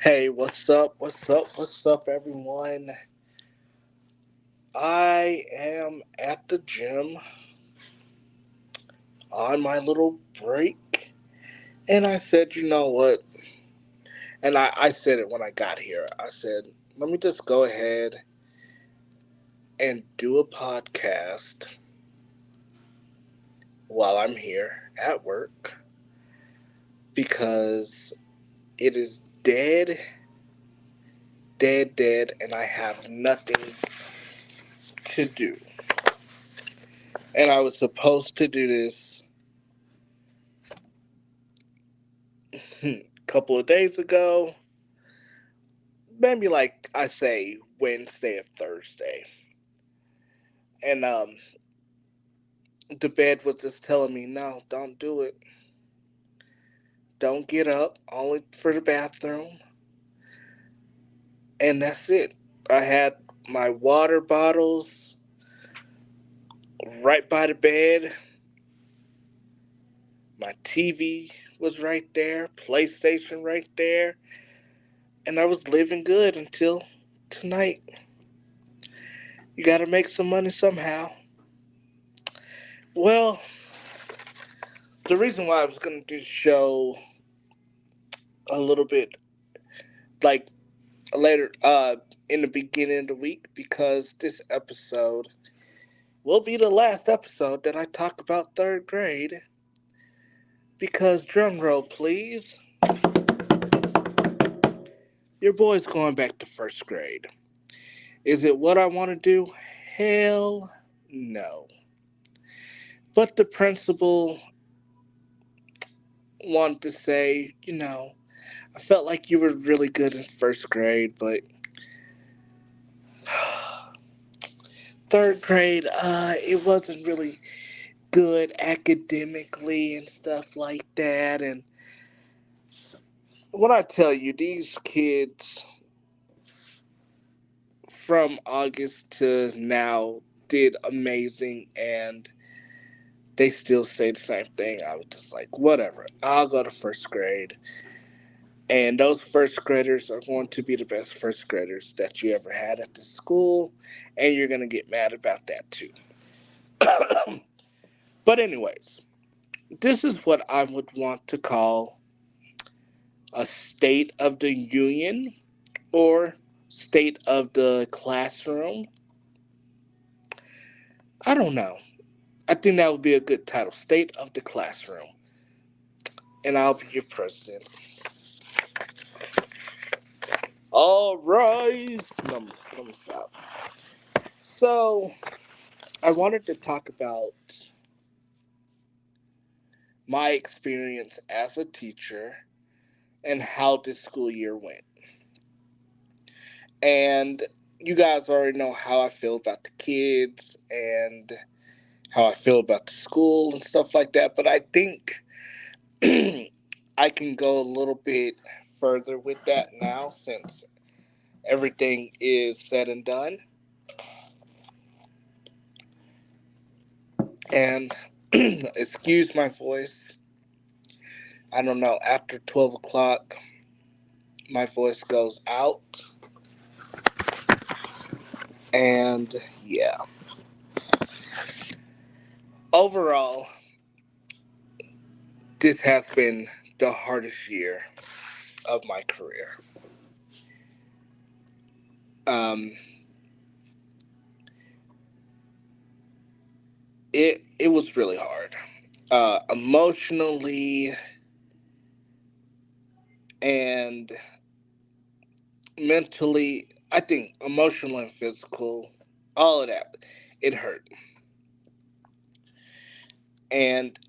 Hey, what's up? What's up? What's up, everyone? I am at the gym on my little break, and I said, you know what? And I said it when I got here. I said, let me just go ahead and do a podcast while I'm here at work because it is dead, dead, dead, and I have nothing to do. And I was supposed to do this a couple of days ago, maybe like I say Wednesday or Thursday. And the bed was just telling me, no, don't do it. Don't get up, only for the bathroom. And that's it. I had my water bottles right by the bed. My TV was right there, PlayStation right there. And I was living good until tonight. You gotta make some money somehow. Well, the reason why I was gonna do the show a little bit like later in the beginning of the week because this episode will be the last episode that I talk about third grade because drum roll please, your boy's going back to first grade. Is it what I want to do? Hell no. But the principal wanted to say, I felt like you were really good in first grade, but third grade, it wasn't really good academically and stuff like that. And when I tell you, these kids from August to now did amazing, and they still say the same thing. I was just like, whatever, I'll go to first grade. And those first graders are going to be the best first graders that you ever had at the school, and you're going to get mad about that too. But, anyways, this is what I would want to call a state of the union or state of the classroom. I don't know. I think that would be a good title, State of the Classroom. And I'll be your president. All right. Let me stop. So, I wanted to talk about my experience as a teacher and how this school year went. And you guys already know how I feel about the kids and how I feel about the school and stuff like that. But I think I can go a little bit further with that now since everything is said and done. And excuse my voice. I don't know, after 12 o'clock, my voice goes out. And yeah, overall, this has been the hardest year of my career. Um, it was really hard, emotionally and mentally. I think emotional and physical, all of that, it hurt. And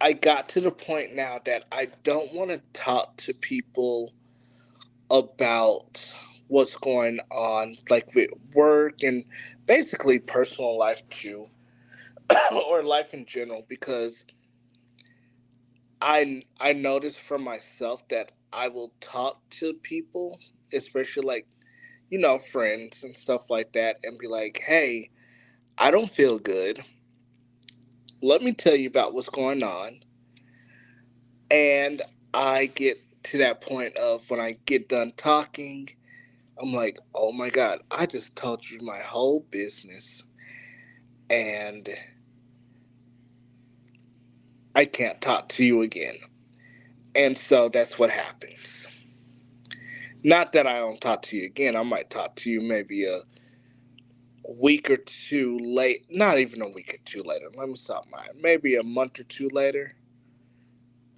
I got to the point now that I don't want to talk to people about what's going on, like with work and basically personal life too, or life in general, because I noticed for myself that I will talk to people, especially like friends and stuff like that, and be like, "Hey, I don't feel good. Let me tell you about what's going on," and I get to that point of when I get done talking, I'm like, oh my God, I just told you my whole business and I can't talk to you again. And so that's what happens. Not that I don't talk to you again. I might talk to you maybe a week or two late. Not even a week or two later. Let me stop mine. Maybe a month or two later.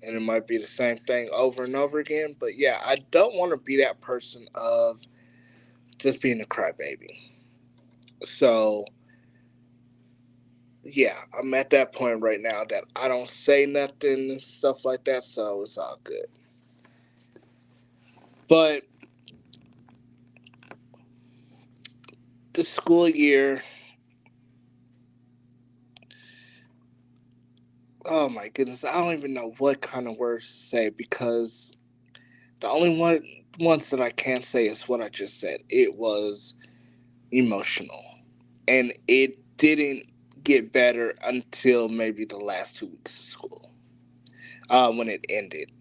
And it might be the same thing over and over again. But yeah, I don't want to be that person of just being a crybaby. So yeah, I'm at that point right now that I don't say nothing and stuff like that. So it's all good. But the school year, oh my goodness, I don't even know what kind of words to say because the only ones that I can say is what I just said. It was emotional, and it didn't get better until maybe the last 2 weeks of school, when it ended.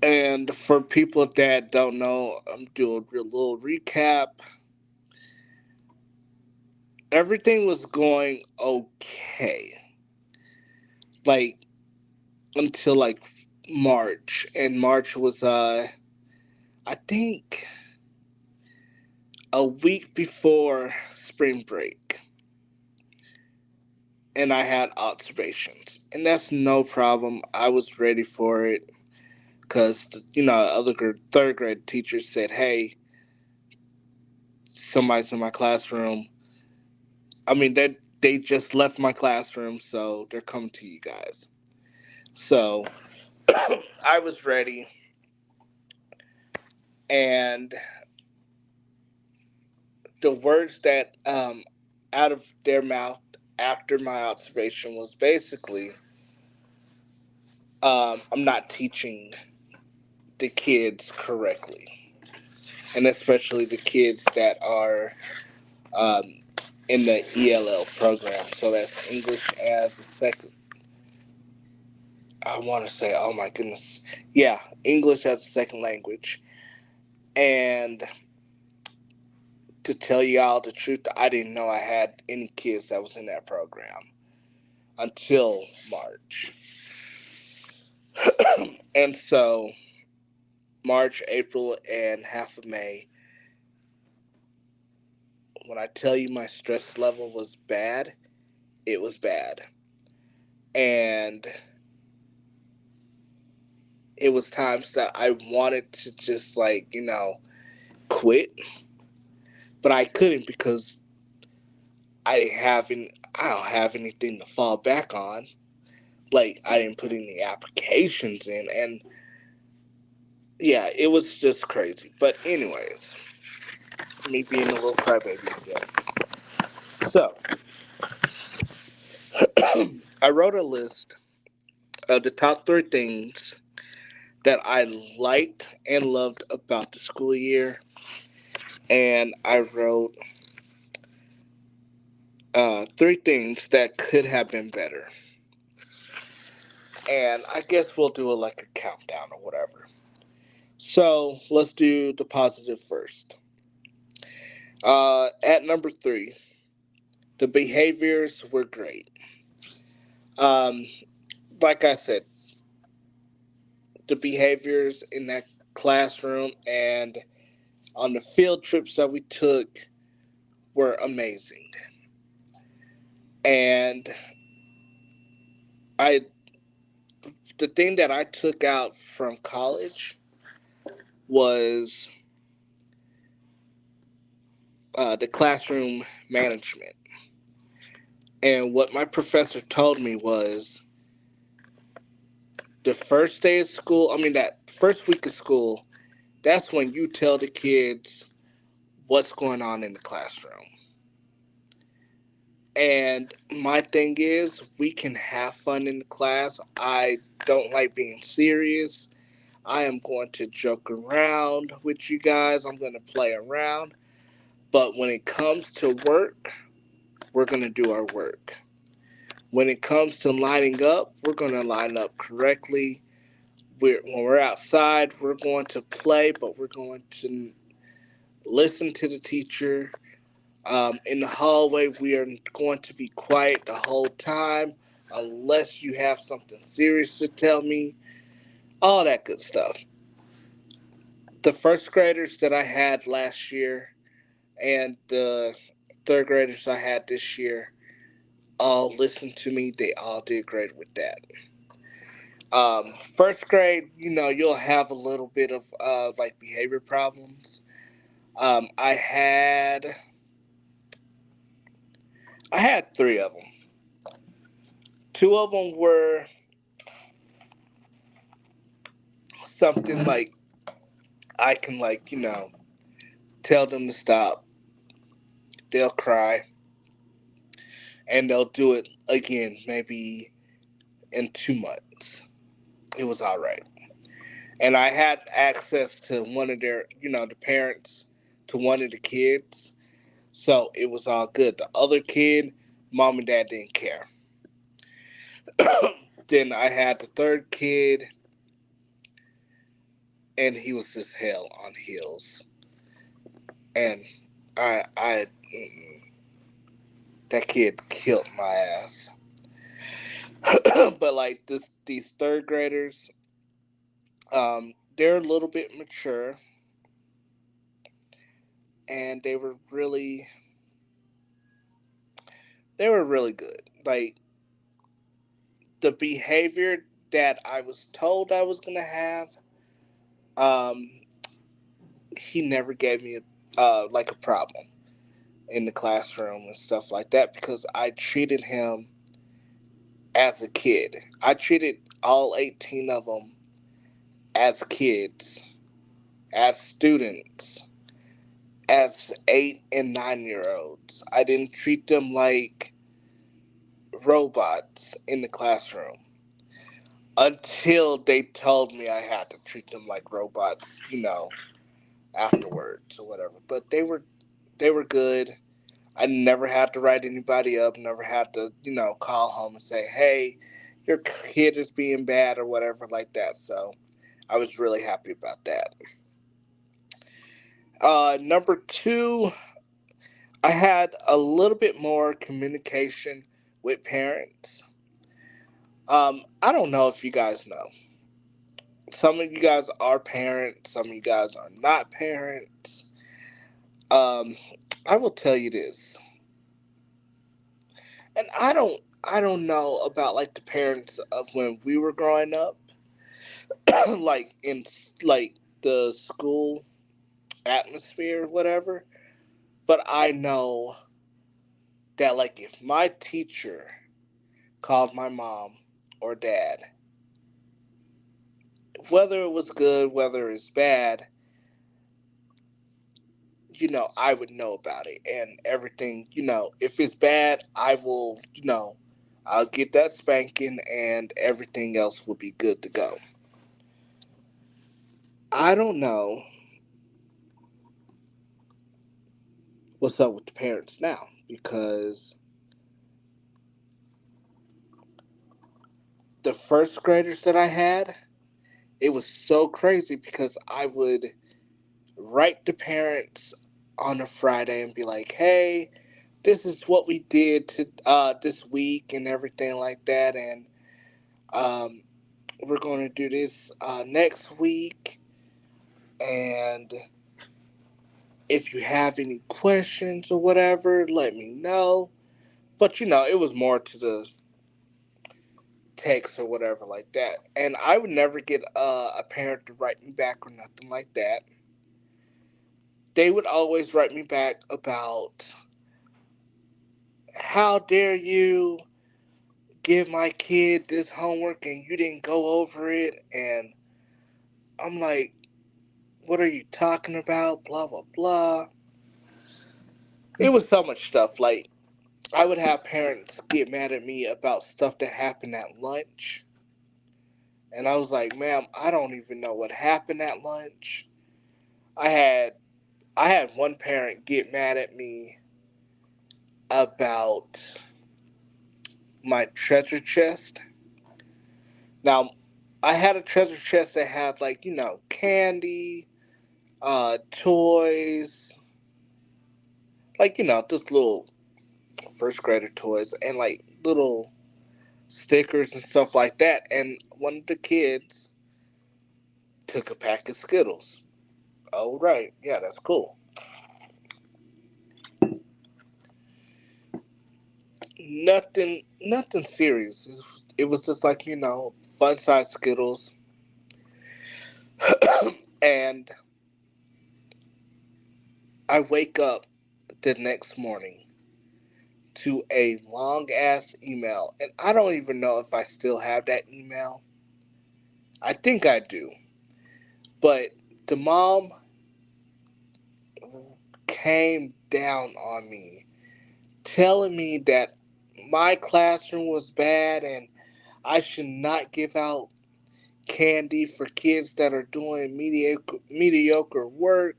And for people that don't know, I'm doing a little recap. Everything was going okay, like until like March, and March was I think a week before spring break, and I had observations, and that's no problem. I was ready for it because other third grade teachers said, "Hey, somebody's in my classroom." I mean, they just left my classroom, so they're coming to you guys. So I was ready, and the words that out of their mouth after my observation was basically, I'm not teaching the kids correctly, and especially the kids that are um, in the ELL program. So that's English as a second. I want to say, oh my goodness, yeah, English as a second language. And to tell y'all the truth, I didn't know I had any kids that was in that program until March. And so March, April, and half of May, when I tell you my stress level was bad, it was bad. And it was times that I wanted to just quit, but I couldn't because I don't have anything to fall back on. Like I didn't put any applications in, and yeah, it was just crazy. But anyways, me being a little crybaby again. So I wrote a list of the top 3 things that I liked and loved about the school year, and I wrote 3 things that could have been better. And I guess we'll do like a countdown or whatever. So let's do the positive first. At number 3, the behaviors were great. Um, like I said, the behaviors in that classroom and on the field trips that we took were amazing. And I, the thing that I took out from college was the classroom management. And what my professor told me was the first day of school, I mean, that first week of school, that's when you tell the kids what's going on in the classroom. And my thing is, we can have fun in the class. I don't like being serious. I am going to joke around with you guys. I'm going to play around. But when it comes to work, we're going to do our work. When it comes to lining up, we're going to line up correctly. When we're outside, we're going to play, but we're going to listen to the teacher. In the hallway, we are going to be quiet the whole time unless you have something serious to tell me. All that good stuff. The first graders that I had last year and the third graders I had this year all listened to me. They all did great with that. First grade, you'll have a little bit of like behavior problems. Um, I had I had three of them. Two of them were something like I can tell them to stop. They'll cry and they'll do it again maybe in 2 months. It was all right. And I had access to one of the parents to one of the kids, so it was all good. The other kid, mom and dad didn't care. Then I had the third kid, and he was just hell on heels, and that kid killed my ass. But like these third graders, they're a little bit mature, and they were really good. Like the behavior that I was told I was gonna have, um, he never gave me like a problem in the classroom and stuff like that because I treated him as a kid. I treated all 18 of them as kids, as students, as 8 and 9 year olds. I didn't treat them like robots in the classroom until they told me I had to treat them like robots, afterwards or whatever. But they were good. I never had to write anybody up, never had to, call home and say, hey, your kid is being bad or whatever like that. So I was really happy about that. Number two, I had a little bit more communication with parents. I don't know if you guys know. Some of you guys are parents, some of you guys are not parents. Um, I will tell you this, and I don't know about like the parents of when we were growing up, like in like the school atmosphere, whatever. But I know that like if my teacher called my mom or dad, whether it was good, whether it's bad, I would know about it and everything. If it's bad, I'll get that spanking and everything else will be good to go. I don't know what's up with the parents now because the first graders that I had, it was so crazy because I would write the parents on a Friday and be like, "Hey, this is what we did to this week and everything like that, and um, we're going to do this next week. And if you have any questions or whatever, let me know." But it was more to the text or whatever like that, and I would never get a parent to write me back or nothing like that. They would always write me back about how dare you give my kid this homework and you didn't go over it, and I'm like, what are you talking about, blah blah blah. It was so much stuff. Like I would have parents get mad at me about stuff that happened at lunch, and I was like, ma'am, I don't even know what happened at lunch. I had i had one parent get mad at me about my treasure chest. Now, I had a treasure chest that had like candy, toys, like just little first grader toys and like little stickers and stuff like that. And one of the kids took a pack of Skittles. Oh right, yeah, that's cool. Nothing serious. It was just like fun size Skittles, and I wake up the next morning to a long ass email, and I don't even know if I still have that email. I think I do, but the mom came down on me, telling me that my classroom was bad and I should not give out candy for kids that are doing mediocre work,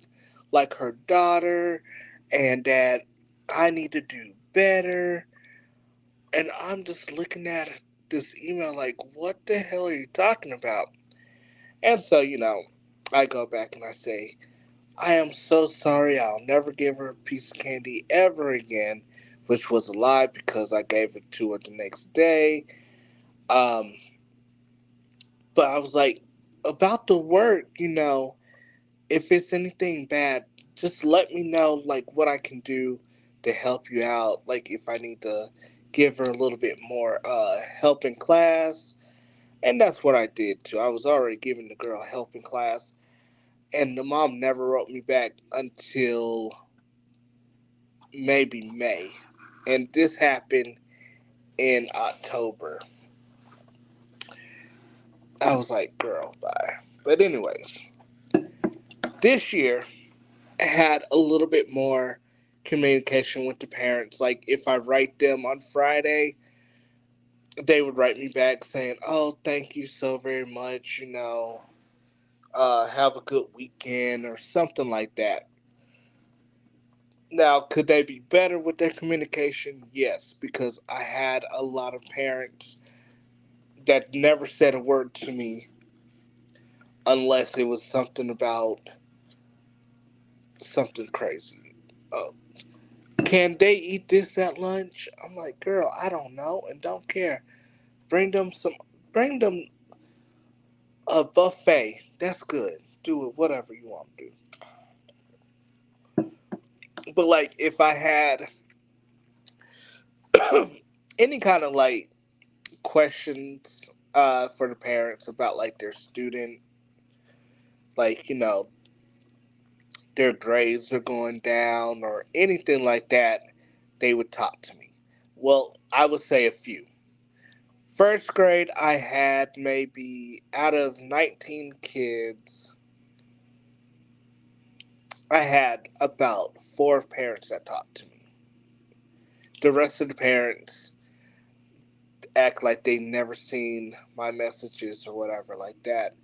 like her daughter, and that I need to do better. And I'm just looking at this email like, what the hell are you talking about? And so, I go back and I say, I am so sorry. I'll never give her a piece of candy ever again, which was a lie because I gave it to her the next day. Um, but I was like, about the work, if it's anything bad, just let me know, like, what I can do to help you out. Like, if I need to give her a little bit more help in class. And that's what I did too. I was already giving the girl help in class. And the mom never wrote me back until maybe May. And this happened in October. I was like, girl, bye. But, anyways, this year I had a little bit more communication with the parents. Like, if I write them on Friday, they would write me back saying, oh, thank you so very much, have a good weekend or something like that. Now, could they be better with their communication? Yes, because I had a lot of parents that never said a word to me unless it was something about something crazy. Uh, can they eat this at lunch? I'm like, girl, I don't know and don't care. Bring them some, bring them a buffet. That's good. Do it whatever you want to do. But like, if I had any kind of like questions for the parents about like their student, like their grades are going down or anything like that, they would talk to me. Well, I would say a few. First grade, I had maybe out of 19 kids, I had about four parents that talked to me. The rest of the parents act like they never seen my messages or whatever like that.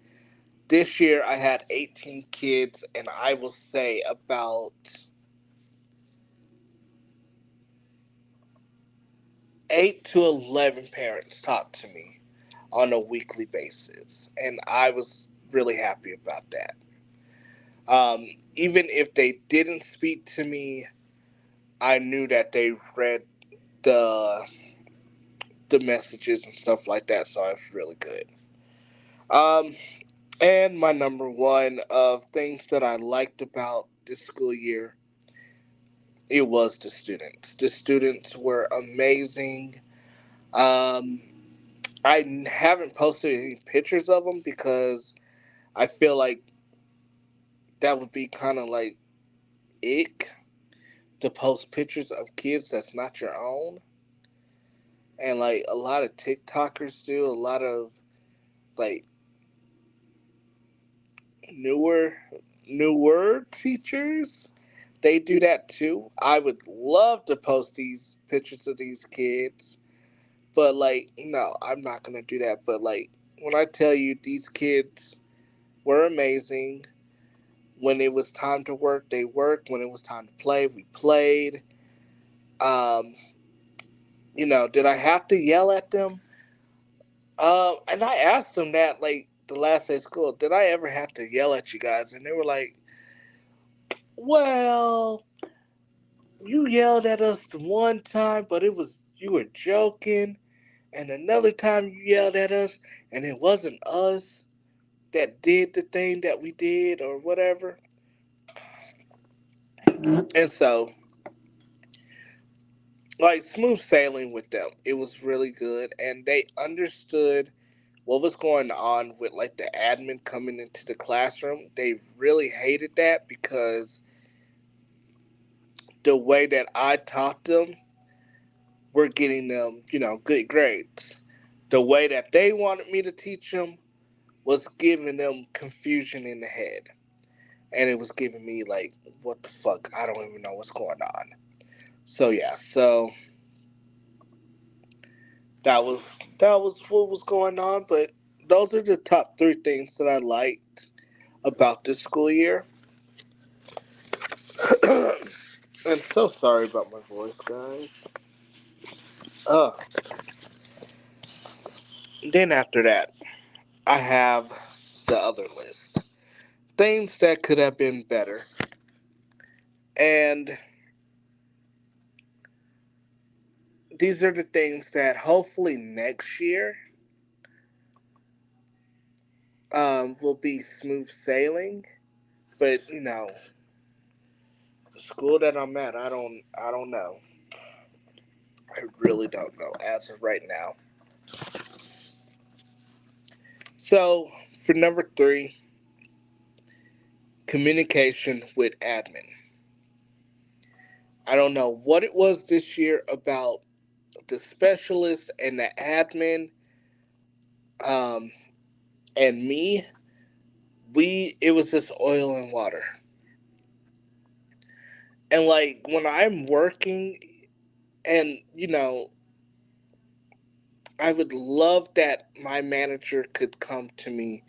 This year, I had 18 kids, and I will say about 8 to 11 parents talked to me on a weekly basis, and I was really happy about that. Even if they didn't speak to me, I knew that they read the the messages and stuff like that, so it was really good. Um, and my number one of things that I liked about this school year, it was the students. The students were amazing. Um, I haven't posted any pictures of them because I feel like that would be kind of like ick to post pictures of kids that's not your own. And like a lot of TikTokers do, a lot of like newer newer teachers, they do that too. I would love to post these pictures of these kids, but like no, I'm not gonna do that. But like when I tell you these kids were amazing. When it was time to work, they worked. When it was time to play, we played. Um, Did I have to yell at them? And I asked them that like the last day of school. Did I ever have to yell at you guys? And they were like, "Well, you yelled at us the one time, but it was you were joking, and another time you yelled at us, and it wasn't us that did the thing that we did or whatever." And so, like, smooth sailing with them. It was really good, and they understood what was going on with like the admin coming into the classroom. They really hated that because the way that I taught them were getting them, good grades. The way that they wanted me to teach them was giving them confusion in the head. And it was giving me like, what the fuck? I don't even know what's going on. So yeah, so that was that was what was going on, but those are the top three things that I liked about this school year. I'm so sorry about my voice, guys. Uh, then after that, I have the other list. Things that could have been better. And these are the things that hopefully next year will be smooth sailing. But the school that I'm at, I don't know. I really don't know as of right now. So for number three, communication with admin. I don't know what it was this year about the specialist and the admin, um, and me. It was just oil and water. And like when I'm working, and I would love that my manager could come to me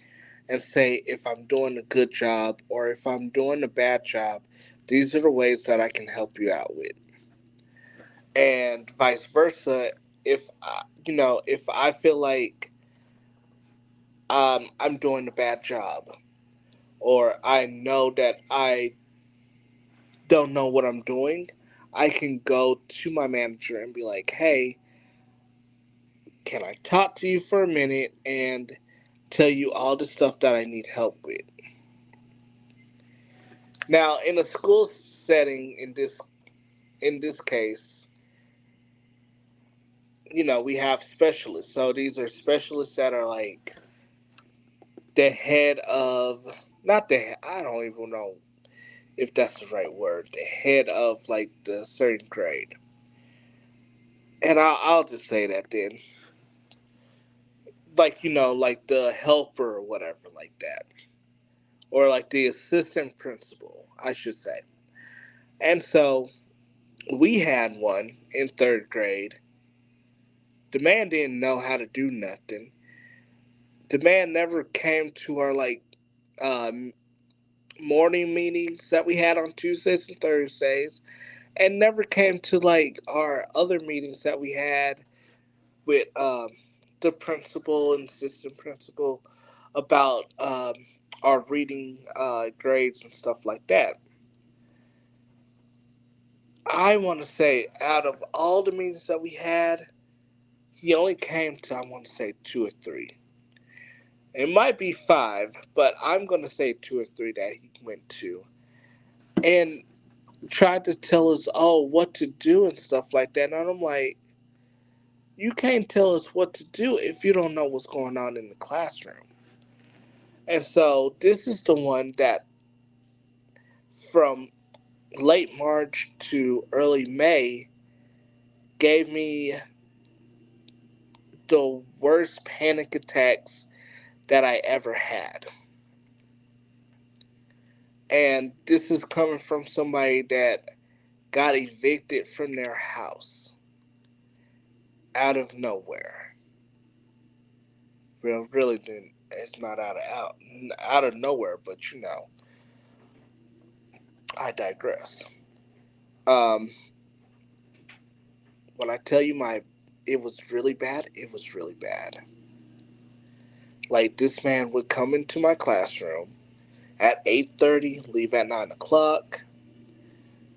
and say if I'm doing a good job or if I'm doing a bad job. These are the ways that I can help you out with, and vice versa. If I feel like I'm doing a bad job, or I know that I don't know what I'm doing, I can go to my manager and be like, "Hey, can I talk to you for a minute and tell you all the stuff that I need help with?" Now, in a school setting, in this case, we have specialists. So these are specialists that are like the head of, not I don't even know if that's the right word, the head of like the certain grade. And I'll just say that then, like like the helper or whatever, like that, or like the assistant principal, I should say. And so we had one in third grade. The man didn't know how to do nothing. The man never came to our like um, morning meetings that we had on Tuesdays and Thursdays, and never came to like our other meetings that we had with the principal and assistant principal about our reading grades and stuff like that. I want to say, out of all the meetings that we had, he only came to, I want to say, two or three. It might be five, but I'm going to say two or three that he went to. And tried to tell us, oh, what to do and stuff like that. And I'm like, you can't tell us what to do if you don't know what's going on in the classroom. And so this is the one that from late March to early May gave me the worst panic attacks that I ever had. And this is coming from somebody that got evicted from their house out of nowhere. Really didn't. It's not out of nowhere, but I digress. Um, when I tell you my it was really bad. It was really bad. Like this man would come into my classroom at 8:30, leave at 9 o'clock.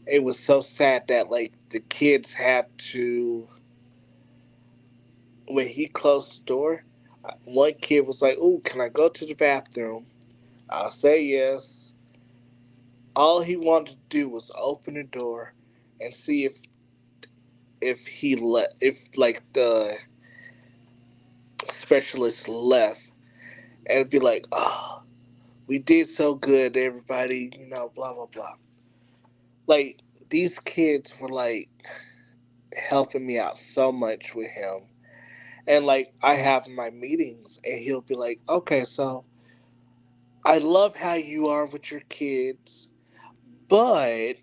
It was so sad that like the kids had to when he closed the door. One kid was like, "Ooh, can I go to the bathroom?" I'll say yes. All he wanted to do was open the door and see if like the specialist left and be like, "Oh, we did so good, everybody," blah blah blah. Like these kids were like helping me out so much with him. And like I have my meetings and he'll be like, "Okay, so I love how you are with your kids, but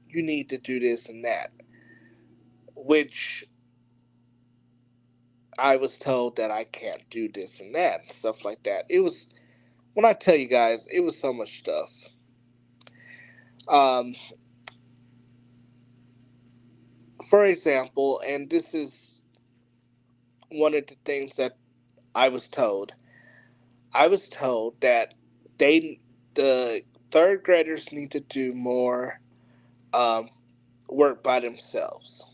you need to do this and that." Which I was told that I can't do this and that and stuff like that. It was when I tell you guys, it was so much stuff. Um, for example, and this is one of the things that I was told. I was told that they, the third graders, need to do more um, work by themselves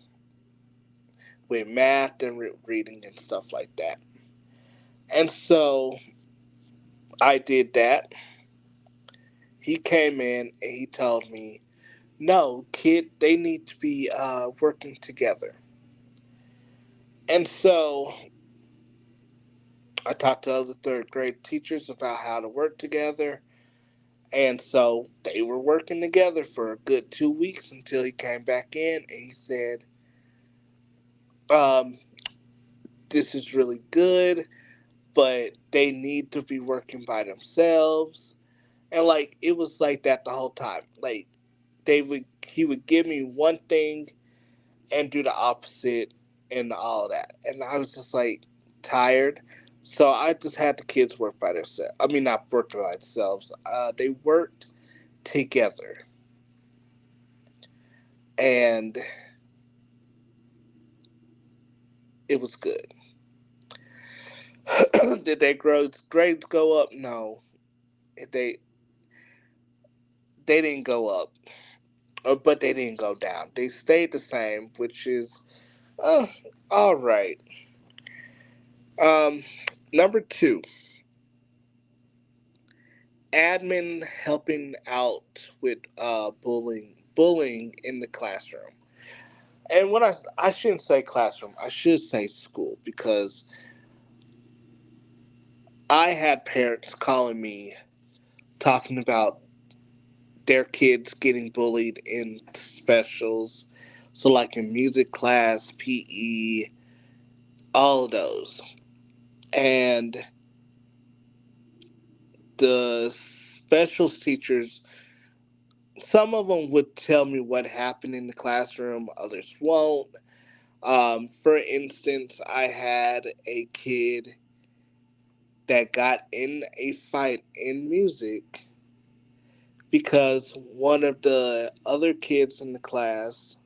with math and reading and stuff like that. And so I did that. He came in and he told me, "No, kid, they need to be working together." And so I talked to other third grade teachers about how to work together. And so they were working together for a good 2 weeks until he came back in and he said, um, "This is really good, but they need to be working by themselves." And like it was like that the whole time. Like he would give me one thing and do the opposite and all that. And I was just like tired. So I just had the kids work by themselves. I mean, not work by themselves. They worked together, and it was good. Did their grades go up? No, they they didn't go up, but they didn't go down. They stayed the same, which is uh, all right. Um, number two, admin helping out with bullying in the classroom. And when I shouldn't say classroom, I should say school because I had parents calling me talking about their kids getting bullied in specials. So like in music class, PE, all of those. And the specials teachers, some of them would tell me what happened in the classroom, others won't. For instance, I had a kid that got in a fight in music because one of the other kids in the class,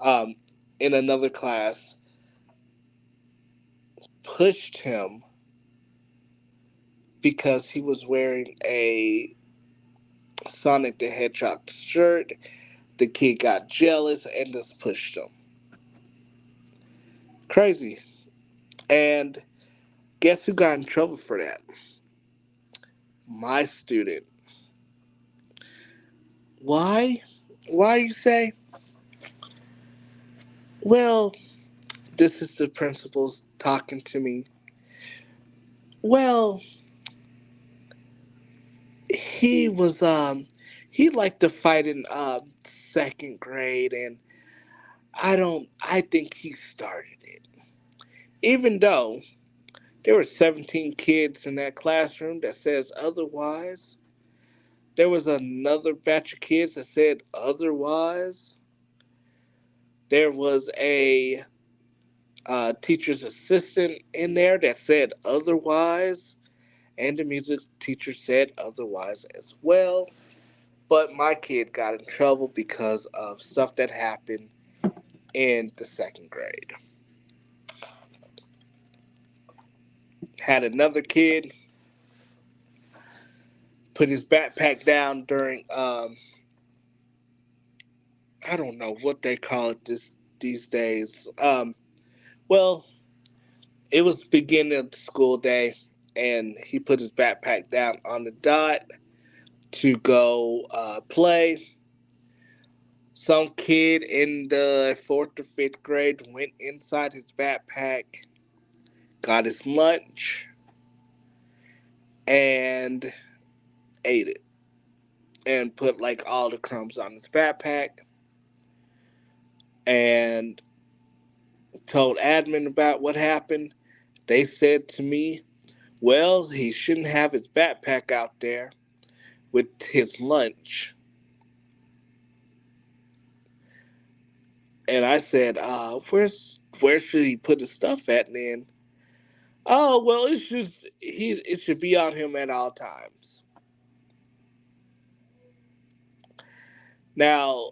um, in another class, pushed him because he was wearing a Sonic the Hedgehog shirt. The kid got jealous and just pushed him. Crazy. And guess who got in trouble for that? My student. Why? Why you say? Well, this is the principals talking to me. Well, he was he liked to fight in second grade, and I think he started it. Even though there were 17 kids in that classroom that says otherwise, there was another batch of kids that said otherwise. There was a teacher's assistant in there that said otherwise, and the music teacher said otherwise as well. But my kid got in trouble because of stuff that happened in the second grade. had another kid put his backpack down during I don't know what they call it these days. Well, it was beginning of the school day, and he put his backpack down on the dot to go play. Some kid in the fourth or fifth grade went inside his backpack, got his lunch, and ate it, and put like all the crumbs on his backpack, and told admin about what happened. They said to me, well, he shouldn't have his backpack out there with his lunch. And I said, where should he put his stuff at then? Oh well, it should be on him at all times. Now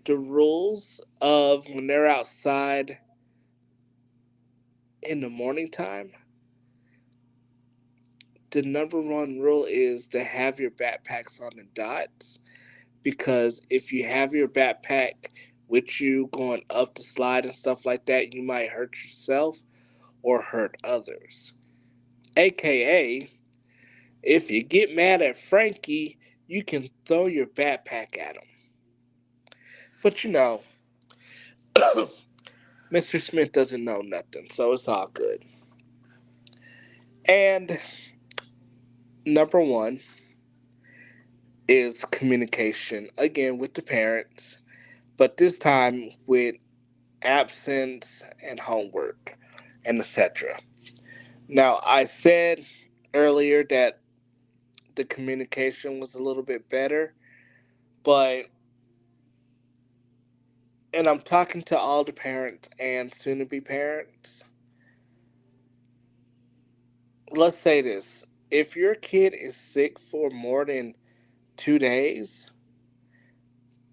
the rules of when they're outside in the morning time, the number one rule is to have your backpacks on the dots, because if you have your backpack with you going up the slide and stuff like that, you might hurt yourself or hurt others. AKA, if you get mad at Frankie, you can throw your backpack at him. But Mr. Smith doesn't know nothing, so it's all good. And number one is communication, again with the parents, but this time with absence and homework and etc. Now, I said earlier that the communication was a little bit better, but, and I'm talking to all the parents and soon to be parents, let's say this. If your kid is sick for more than 2 days,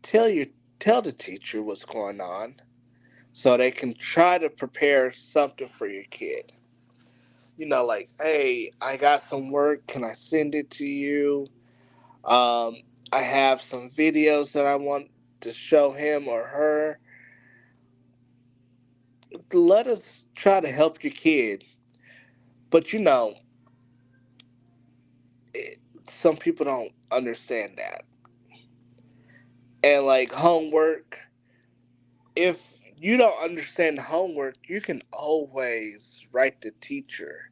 tell your tell the teacher what's going on so they can try to prepare something for your kid. Like, hey, I got some work. Can I send it to you? Um, I have some videos that I want to show him or her. Let us try to help your kid. But some people don't understand that. And like homework, if you don't understand homework, you can always write the teacher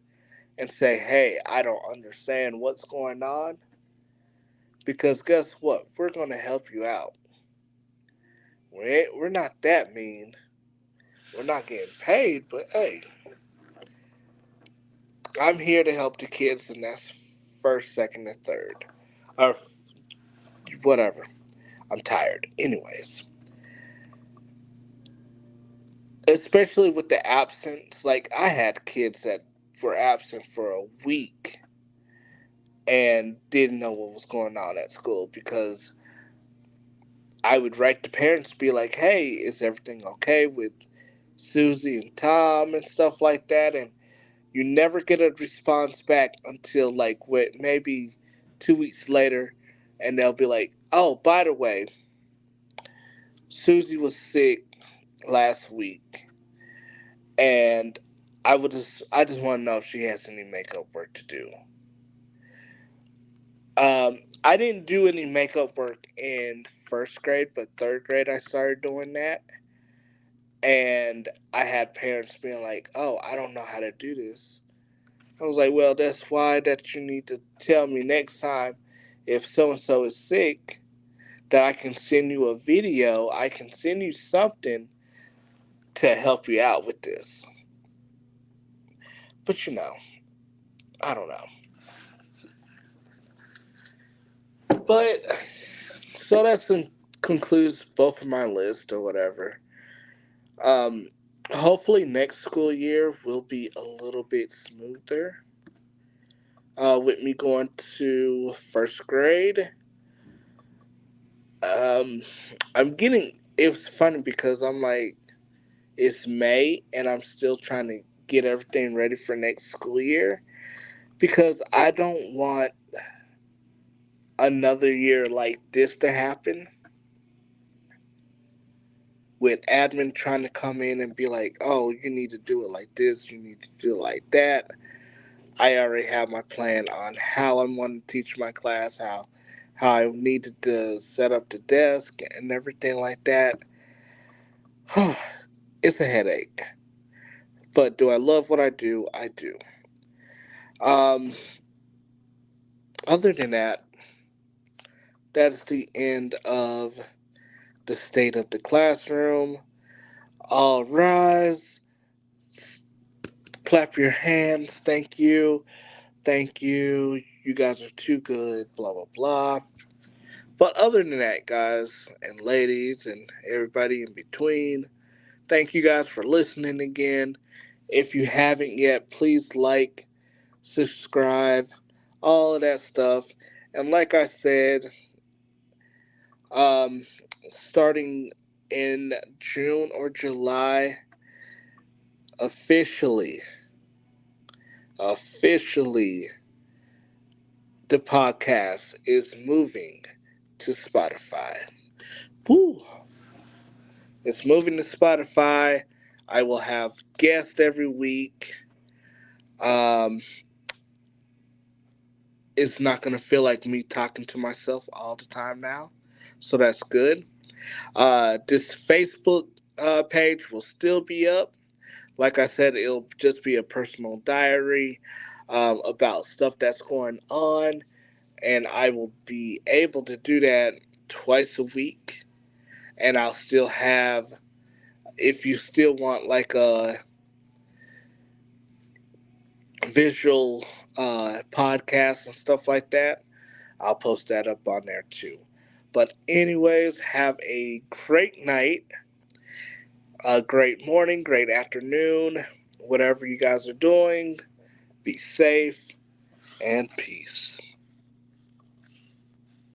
and say, hey, I don't understand what's going on. Because guess what? We're going to help you out. We're not that mean. We're not getting paid, but hey, I'm here to help the kids, and that's first, second, and third. Or whatever. I'm tired. Anyways, especially with the absence, like I had kids that were absent for a week and didn't know what was going on at school because I would write the parents, be like, hey, is everything okay with Susie and Tom and stuff like that? And you never get a response back until like what, maybe 2 weeks later, and they'll be like, oh, by the way, Susie was sick last week, and I just want to know if she has any makeup work to do. I didn't do any makeup work in first grade, but third grade I started doing that. And I had parents being like, "Oh, I don't know how to do this." I was like, "Well, that's why that you need to tell me next time if so and so is sick, that I can send you a video. I can send you something to help you out with this." But I don't know. But so concludes both of my list or whatever. Um, Hopefully next school year will be a little bit smoother. With me going to first grade, um, I'm getting. It's funny because I'm like, it's May and I'm still trying to get everything ready for next school year because I don't want another year like this to happen with admin trying to come in and be like, oh, you need to do it like this, you need to do it like that. I already have my plan on how I'm going to teach my class, how I needed to set up the desk and everything like that. It's a headache. But do I love what I do? I do. Um, Other than that, that's the end of the state of the classroom. All rise, clap your hands. Thank you. Thank you. You guys are too good. Blah, blah, blah. But other than that, guys and ladies and everybody in between, thank you guys for listening again. If you haven't yet, please like, subscribe, all of that stuff. And like I said, um, starting in June or July, officially, officially, the podcast is moving to Spotify. Woo! It's moving to Spotify. I will have guests every week. Um, it's not going to feel like me talking to myself all the time now. So that's good. This Facebook page will still be up. Like I said, it'll just be a personal diary about stuff that's going on. And I will be able to do that twice a week. And I'll still have, if you still want like a visual podcasts and stuff like that, I'll post that up on there too. But anyways, have a great night, a great morning, great afternoon, whatever you guys are doing. Be safe and peace.